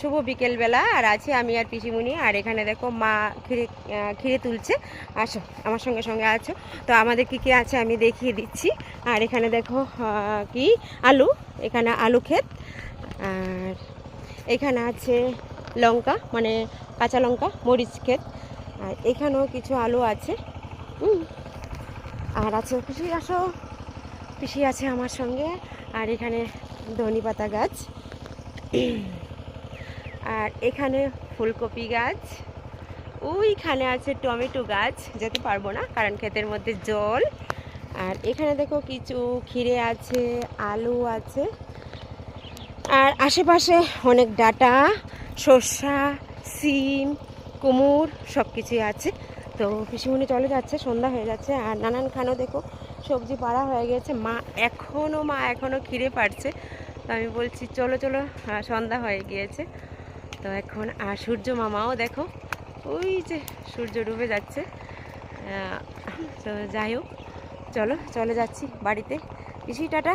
শুভ বিকেলবেলা আর আছি আমি আর পিসিমণি। আর এখানে দেখো মা ক্ষীরে তুলছে। আসো আমার সঙ্গে সঙ্গে আছো। তো আমাদের কি কি আছে আমি দেখিয়ে দিচ্ছি। আর এখানে দেখো কি আলু, এখানে আলু ক্ষেত। আর এখানে আছে লঙ্কা, মানে কাঁচা লঙ্কা, মরিচ ক্ষেত। আর এখানেও কিছু আলু আছে। আর আছে পিসি, আসো, পিসি আছে আমার সঙ্গে। আর এখানে ধনেপাতা গাছ। আর এখানে ফুলকপি গাছ। ওইখানে আছে টমেটো গাছ, যেতে পারবো না কারণ ক্ষেতের মধ্যে জল। আর এখানে দেখো কিছু ক্ষীরে আছে, আলু আছে। আর আশেপাশে অনেক ডাঁটা, শসা, সিম, কুমড় সব কিছুই আছে। তো পিসিমণি চলে যাচ্ছে, সন্ধ্যা হয়ে যাচ্ছে। আর নানান খানো দেখো সবজি পাড়া হয়ে গেছে। মা এখনও ক্ষীরে পাড়ছে। তো আমি বলছি চলো চলো, সন্ধ্যা হয়ে গিয়েছে তো এখন। আর সূর্য মামাও দেখো, ওই যে সূর্য ডুবে যাচ্ছে। তো যাই হোক, চলো চলে যাচ্ছি বাড়িতে। পিসি টাটা।